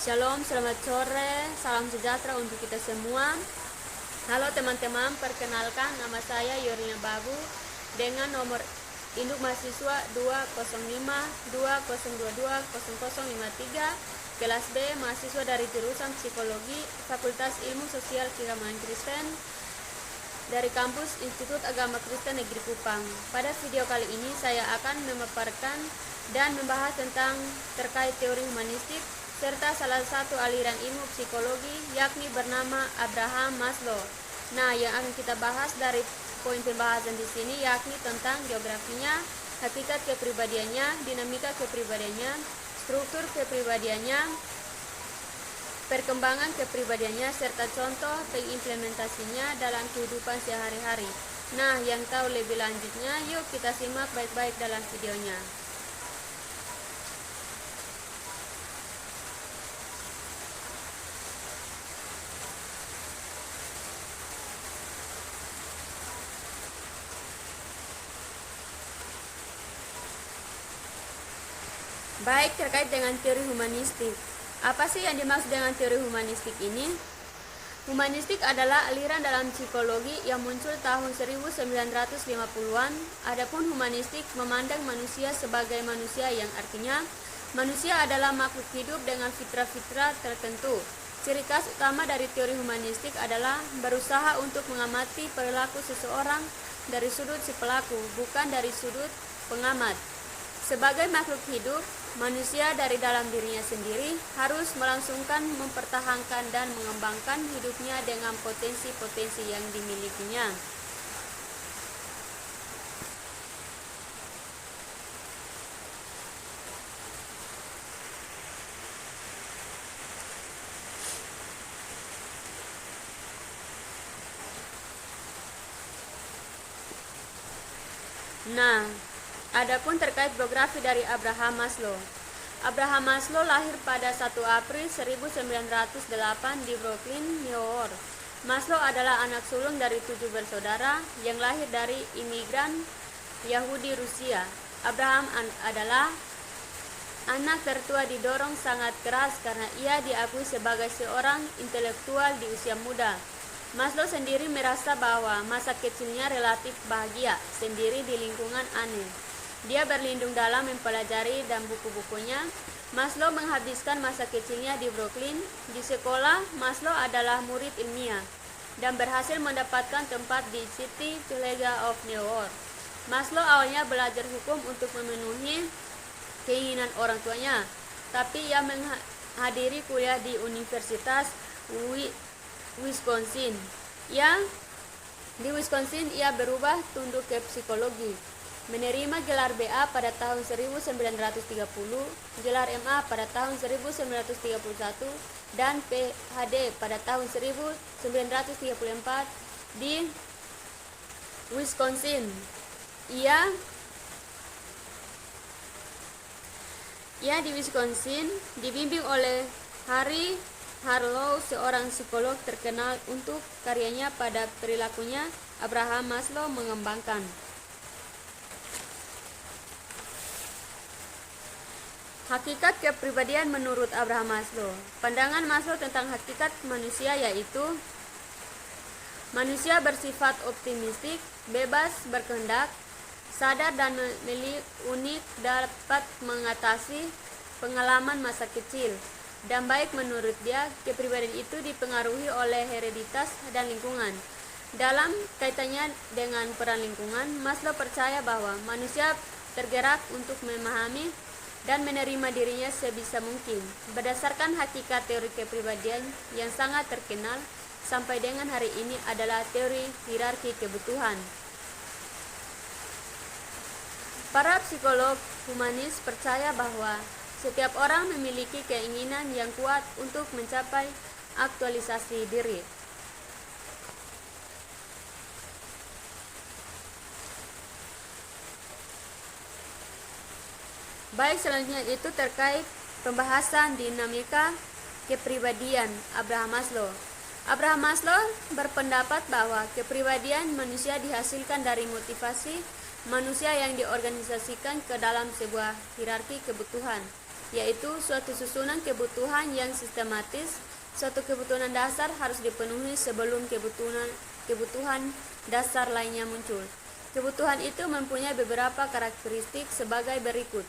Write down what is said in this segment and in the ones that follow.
Shalom, selamat sore, salam sejahtera untuk kita semua. Halo teman-teman, perkenalkan nama saya Yorina Babu dengan nomor induk mahasiswa 205-2022-0053, kelas B, mahasiswa dari jurusan Psikologi, Fakultas Ilmu Sosial Keagamaan Kristen dari kampus Institut Agama Kristen Negeri Kupang. Pada video kali ini saya akan memaparkan dan membahas tentang terkait teori humanistik serta salah satu aliran ilmu psikologi yakni bernama Abraham Maslow. Nah, yang akan kita bahas dari poin pembahasan di sini yakni tentang geografinya, hakikat kepribadiannya, dinamika kepribadiannya, struktur kepribadiannya, perkembangan kepribadiannya, serta contoh pengimplementasinya dalam kehidupan sehari-hari. Nah, yang tahu lebih lanjutnya, yuk kita simak baik-baik dalam videonya. Baik, terkait dengan teori humanistik. Apa sih yang dimaksud dengan teori humanistik ini? Humanistik adalah aliran dalam psikologi yang muncul tahun 1950-an. Adapun humanistik memandang manusia sebagai manusia, yang artinya manusia adalah makhluk hidup dengan fitrah-fitrah tertentu. Ciri khas utama dari teori humanistik adalah berusaha untuk mengamati perilaku seseorang dari sudut si pelaku, bukan dari sudut pengamat. Sebagai makhluk hidup, manusia dari dalam dirinya sendiri harus melangsungkan, mempertahankan, dan mengembangkan hidupnya dengan potensi-potensi yang dimilikinya. Nah, adapun terkait biografi dari Abraham Maslow. Abraham Maslow lahir pada 1 April 1908 di Brooklyn, New York. Maslow adalah anak sulung dari 7 bersaudara yang lahir dari imigran Yahudi Rusia. Abraham adalah anak tertua, didorong sangat keras karena ia diakui sebagai seorang intelektual di usia muda. Maslow sendiri merasa bahwa masa kecilnya relatif bahagia sendiri di lingkungan aneh. Dia berlindung dalam mempelajari dan buku-bukunya. Maslow menghabiskan masa kecilnya di Brooklyn. Di sekolah, Maslow adalah murid ilmiah dan berhasil mendapatkan tempat di City College of New York. Maslow awalnya belajar hukum untuk memenuhi keinginan orang tuanya, tapi ia menghadiri kuliah di Universitas Wisconsin. Di Wisconsin ia berubah tunduk ke psikologi, menerima gelar BA pada tahun 1930, gelar MA pada tahun 1931, dan PhD pada tahun 1934 di Wisconsin. Ia di Wisconsin dibimbing oleh Harry Harlow, seorang psikolog terkenal untuk karyanya pada perilakunya. Abraham Maslow mengembangkan hakikat kepribadian menurut Abraham Maslow. Pandangan Maslow tentang hakikat manusia yaitu manusia bersifat optimistik, bebas berkehendak, sadar dan memilih unik, dapat mengatasi pengalaman masa kecil, dan baik. Menurut dia, kepribadian itu dipengaruhi oleh hereditas dan lingkungan. Dalam kaitannya dengan peran lingkungan, Maslow percaya bahwa manusia tergerak untuk memahami dan menerima dirinya sebisa mungkin berdasarkan hakikat teori kepribadian yang sangat terkenal sampai dengan hari ini adalah teori hierarki kebutuhan. Para psikolog humanis percaya bahwa setiap orang memiliki keinginan yang kuat untuk mencapai aktualisasi diri. Baik, selanjutnya itu terkait pembahasan dinamika kepribadian Abraham Maslow. Abraham Maslow berpendapat bahwa kepribadian manusia dihasilkan dari motivasi manusia yang diorganisasikan ke dalam sebuah hierarki kebutuhan. yaitu suatu susunan kebutuhan yang sistematis. Suatu kebutuhan dasar harus dipenuhi sebelum kebutuhan dasar lainnya muncul. Kebutuhan itu mempunyai beberapa karakteristik sebagai berikut.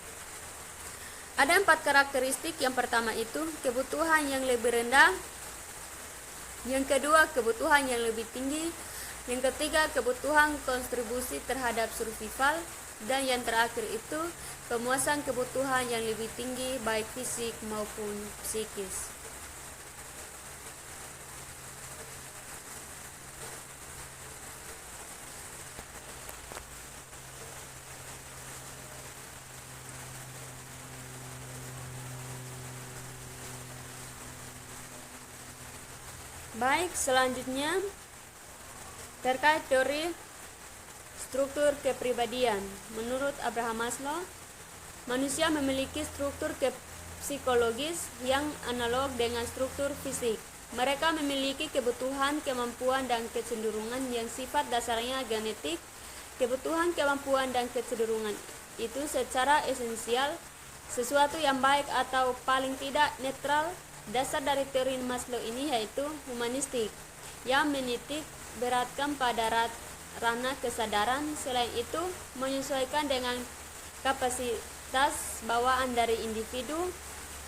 Ada 4 karakteristik. Yang pertama itu kebutuhan yang lebih rendah. Yang kedua, kebutuhan yang lebih tinggi. Yang ketiga, kebutuhan kontribusi terhadap survival. Dan yang terakhir itu pemuasan kebutuhan yang lebih tinggi baik fisik maupun psikis. Baik, selanjutnya terkait teori struktur kepribadian. Menurut Abraham Maslow, manusia memiliki struktur psikologis yang analog dengan struktur fisik. Mereka memiliki kebutuhan, kemampuan, dan kecenderungan yang sifat dasarnya genetik. Kebutuhan, kemampuan, dan kecenderungan itu secara esensial sesuatu yang baik atau paling tidak netral. Dasar dari teori Maslow ini yaitu humanistik, yang menitik beratkan pada ranah kesadaran. Selain itu, menyesuaikan dengan kapasitas bawaan dari individu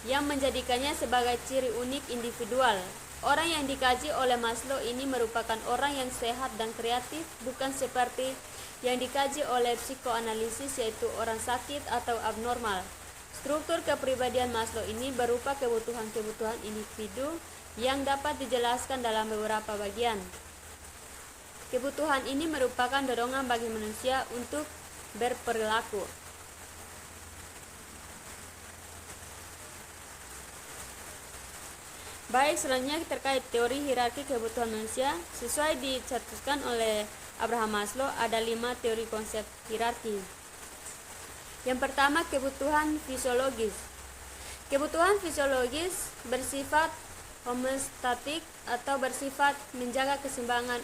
yang menjadikannya sebagai ciri unik individual. Orang yang dikaji oleh Maslow ini merupakan orang yang sehat dan kreatif, bukan seperti yang dikaji oleh psikoanalisis yaitu orang sakit atau abnormal. Struktur kepribadian Maslow ini berupa kebutuhan-kebutuhan individu yang dapat dijelaskan dalam beberapa bagian. Kebutuhan ini merupakan dorongan bagi manusia untuk berperilaku. Baik, selanjutnya terkait teori hierarki kebutuhan manusia. Sesuai dicetuskan oleh Abraham Maslow, ada 5 teori konsep hierarki. Yang pertama, kebutuhan fisiologis. Kebutuhan fisiologis bersifat homeostatik atau bersifat menjaga keseimbangan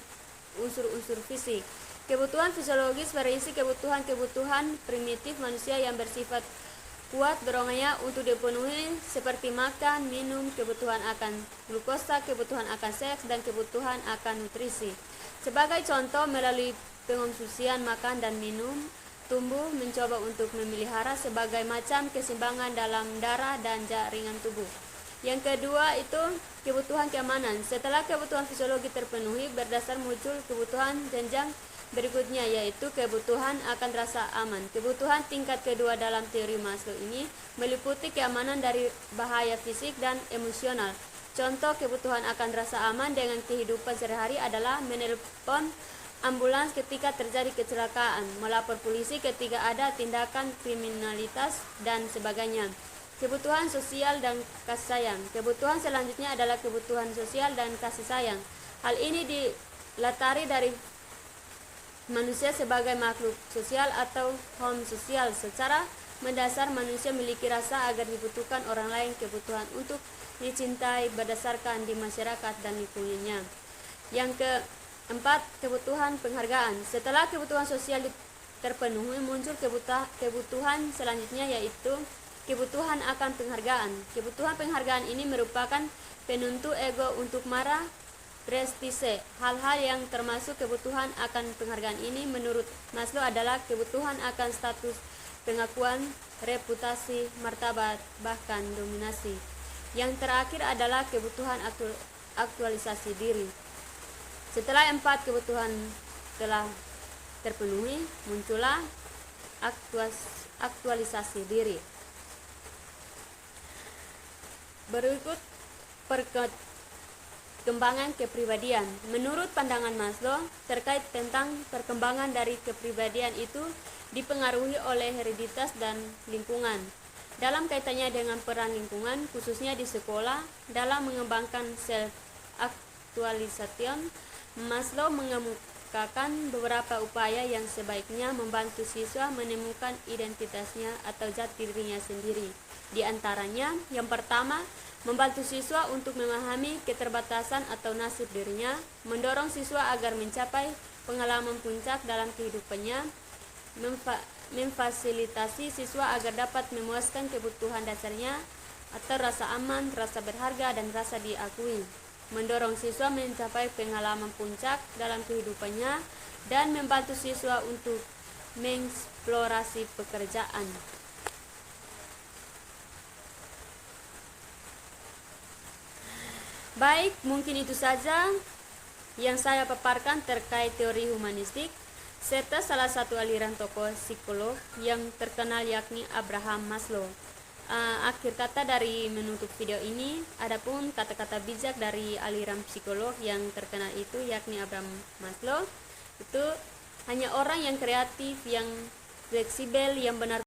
unsur-unsur fisik. Kebutuhan fisiologis berisi kebutuhan-kebutuhan primitif manusia yang bersifat kuat dorongannya untuk dipenuhi seperti makan, minum, kebutuhan akan glukosa, kebutuhan akan seks, dan kebutuhan akan nutrisi. Sebagai contoh, melalui pengonsumsian makan dan minum, tumbuh mencoba untuk memelihara sebagai macam keseimbangan dalam darah dan jaringan tubuh. Yang kedua itu kebutuhan keamanan. Setelah kebutuhan fisiologi terpenuhi, berdasar muncul kebutuhan jenjang berikutnya, yaitu kebutuhan akan rasa aman. Kebutuhan tingkat kedua dalam teori Maslow ini meliputi keamanan dari bahaya fisik dan emosional. Contoh kebutuhan akan rasa aman dengan kehidupan sehari-hari adalah menelpon ambulans ketika terjadi kecelakaan, melapor polisi ketika ada tindakan kriminalitas, dan sebagainya. Kebutuhan sosial dan kasih sayang. Kebutuhan selanjutnya adalah kebutuhan sosial dan kasih sayang. Hal ini dilatari dari manusia sebagai makhluk sosial atau homo sosial. Secara mendasar manusia memiliki rasa agar dibutuhkan orang lain, kebutuhan untuk dicintai berdasarkan di masyarakat dan lingkungannya. Yang keempat, kebutuhan penghargaan. Setelah kebutuhan sosial terpenuhi, muncul kebutuhan selanjutnya, yaitu kebutuhan akan penghargaan. Kebutuhan penghargaan ini merupakan penentu ego untuk marah, prestise. Hal-hal yang termasuk kebutuhan akan penghargaan ini menurut Maslow adalah kebutuhan akan status, pengakuan, reputasi, martabat, bahkan dominasi. Yang terakhir adalah kebutuhan aktualisasi diri. Setelah 4 kebutuhan telah terpenuhi, muncullah aktualisasi diri. Berikut perkembangan kepribadian. Menurut pandangan Maslow, terkait tentang perkembangan dari kepribadian itu dipengaruhi oleh hereditas dan lingkungan. Dalam kaitannya dengan peran lingkungan, khususnya di sekolah, dalam mengembangkan self-actualization, Maslow mengemukakan beberapa upaya yang sebaiknya membantu siswa menemukan identitasnya atau jati dirinya sendiri. Di antaranya, yang pertama, membantu siswa untuk memahami keterbatasan atau nasib dirinya, mendorong siswa agar mencapai pengalaman puncak dalam kehidupannya, memfasilitasi siswa agar dapat memuaskan kebutuhan dasarnya atau rasa aman, rasa berharga, dan rasa diakui, mendorong siswa mencapai pengalaman puncak dalam kehidupannya, dan membantu siswa untuk mengeksplorasi pekerjaan. Baik, mungkin itu saja yang saya paparkan terkait teori humanistik serta salah satu aliran tokoh psikolog yang terkenal yakni Abraham Maslow. Akhir kata dari menutup video ini, adapun kata-kata bijak dari aliran psikolog yang terkenal itu yakni Abraham Maslow, itu hanya orang yang kreatif, yang fleksibel, yang benar